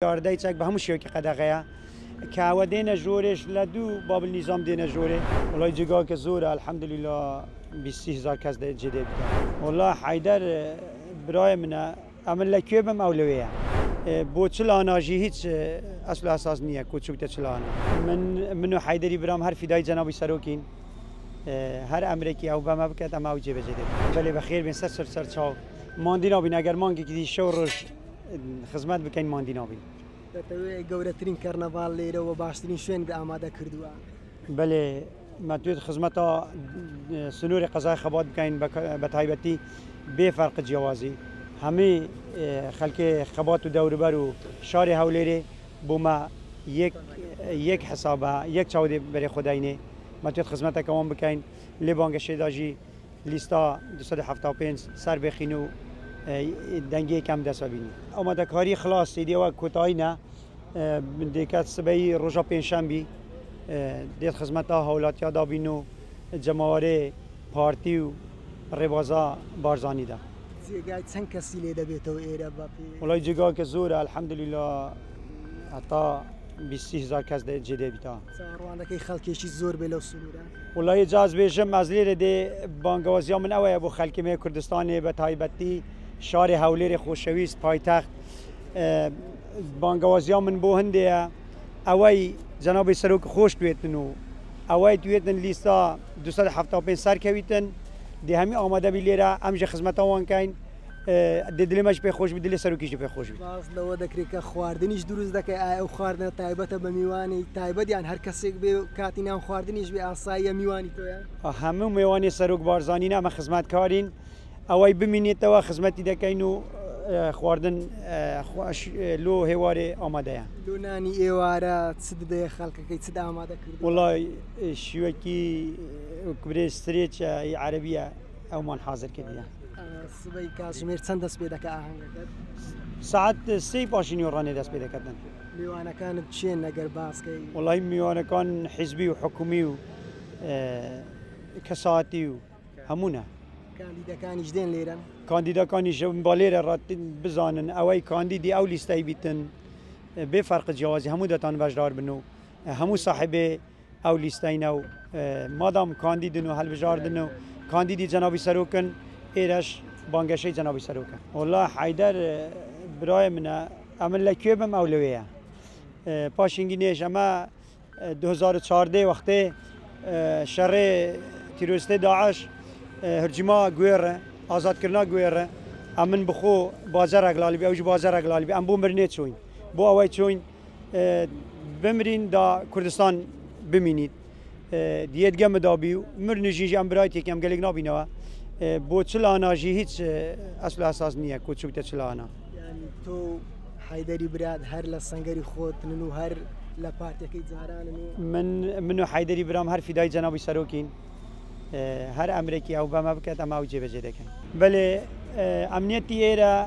یارده چک به همون شوی که قدقه که و دینه جورش لدو باب النظام دینه جوره والله جگاه که زوره الحمدلله 20,000 کس جدید بکن والله حیدر برای من عمل لکیه بم اولویه بو چلاناجی هیچ اصل اساس نیه کوچوکت چلانا منو حیدری برام هر فدای جنابی سروکین هر امریکی او بما بکت اما او جیب جدید بله بخیر بین سر چاو ماندینا بین اگر مانگی که دی شورش خدمت بکن ماندینا بین دەتەوێت گەورەترین کەرنەڤاڵ لێرە و باشترین شوێن ئامادە کردووە. بله ماتوێت خزمەتە سنووری قەزای خەبات بکەین بە تایبەتی بێ فەرق جیاوازی هەمووی خەڵکی خەبات و دەوروبەر و شاری هەولێرێ بۆمە یەک حسابە یەک چاودێ بەرێ خودداینێ ماتوێت خزمەتەکەوان بکەین لێ بانگەشێداژی لیستا 275 سەر بخین و دنگی کم دست بینی. آماده‌کاری خلاص ایدیو کوتاینه دیگه سبایی روزا پنجشنبه دیت خدمت هولاتیا دابینو جماعت پارتی و روازا بارزانی ده. جگای چند کسی لیده بیت و ایرا باپی. والله جگاه که زوره الحمدلله حتی 20,000 کس جدید بیتا. ساروان دکی خالکیشی زور بلو سلوره. والله جذب جم از لیره دی بانگوازیا من اوه ابو خالکی می کردستان به تایبتی شار هولیر خوشویست پایتخت بانگوازیا من بو هنده اوی جناب سروک خوش تویتن و اوی تویتن لیستا 275 سر کویتن دی همی آماده بی لیره امج خدمت آوان کن دی دلمش پی خوش بی دل سروکیش پی خوش بی باز لو دکری که خواردنیش دروز دکه او خواردن تایبت به میوانی تایبت یعنی هر کسی به کاتینام خواردنیش به آسایی میوانی تو یا همه میوانی سروک بارزانی نه ما خدمت کارین اوی ببینید تو خدمتی دکین و خواردن لو هواره آماده لو نانی ایواره چد ده خلق کی چد آماده کرد والله شو کی کبر استریچ عربیه او من حاضر کردیم سبای کاشمیر چند دست پیدا که آهنگ کرد ساعت 3 پاشنی رانی دست پیدا کردن میوانه کان چین نگر باز کی والله میوانه کان حزبی و حکومی و کساتی و همونه کاندیدەکانیش دێن لێرەن کاندیدەکانیش بالێرە ڕات بزانن ئەوەی کاندیدی ئەو لیستەی بیتن بێ فەرق جیاوازی هەموو دەتان بەشدار بن و هەموو ساحبێ ئەو لیستەینە و مادام کاندیدن و هەڵبژاردن و کاندیدی جەنابی سەرۆکن ئێرەش بانگەشەی جەنابی سەرۆکە والله حیدەر برای منە ئەمن لەکوێ بم ئەولەوەیە پاشنگی نێژ ئەمە 2014 وەختێ شەڕێ تیرۆریستەی داعش هرجما گویره آزاد کردن گویره امن بخو بازار اقلالی بیاوج بازار اقلالی بی ام بو مرنیت شوین بو اوای شوین بمرین دا کردستان بمینید دیت گم دابیو مرنجی ام برایتی که ام گلیگ نابینوا بو چلاناجی هیچ اصل اساس نیه کوچوکت چلانا یعنی تو حیدری براد هر لسنگری خود نو هر لپارتی کی زهران منو حیدری برام هر فدای جنابی سروکین هر امریکی او بما بکت اما او جیب جدید کن بله امنیتی ایره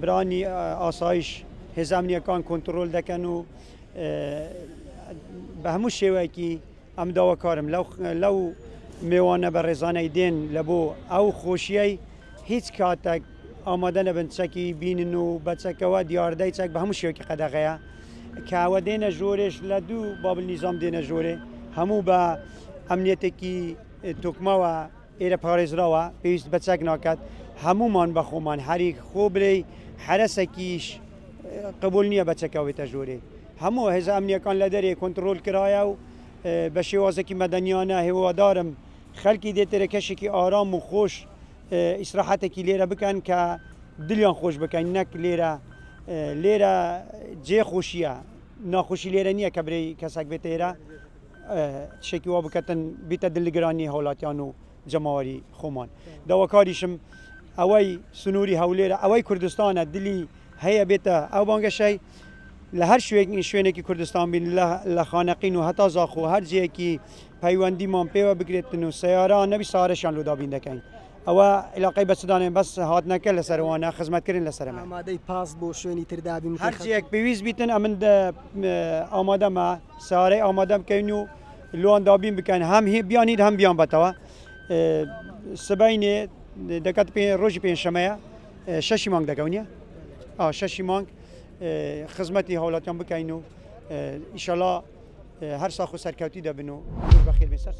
برانی آسایش هز امنیه کان کنترل دکن و به همون شیوه که ام داوا کارم لو میوانه بر رزانه دین لبو او خوشیه هیچ کاتک آماده نبند چکی بینن و بچکه و دیارده چک به همون شیوه که قدقه که او دین جورش لدو باب النظام دین جوره همو با امنیتی که توکما و ایره پاریز را و پیوست بچک ناکد همومان بخومان هری خوبری حرسکیش قبول نیه بچک و تجوری همو هز امنیه کان لدری کنترل کرایه و بشوازه که مدنیانه هوا دارم خلکی دیت رکشی که آرام و خوش استراحت کی لیره بکن که دلیان خوش بکن نک لیره جه خوشیه ناخوشی لیره نیه که بری کسک بتیره شکی و بکتن بیت دلگرانی حالاتیانو جماعی خومان داوکاریشم اوی سنوری هولیره اوی کردستان دلی هیا بیتا او بانگشی لهر شوینه که کردستان بین لخانقین و حتی زاخو هر جایی که پیوندی مان پیو بگیرتن و سیاره نبی سارشان لودا بین دکن او علاقه بسدانه بس هات نکل لسروانه خدمت کردن لسرمه آماده پاس بو شوینی تردابی هر جایی پیویز بیتن امن آماده ما ساره آماده کنیو لوان دابین بکن هم بیانید هم بیان بتوا سبعینه دکات پی روزی پنجشنبه ششی مانگ دکونیه ششی مانگ خزمەتی هاوڵاتیان بکەین و ئیشەڵا هەر ساخ و سەرکەوتی دەبن و بەخێر بێ سەر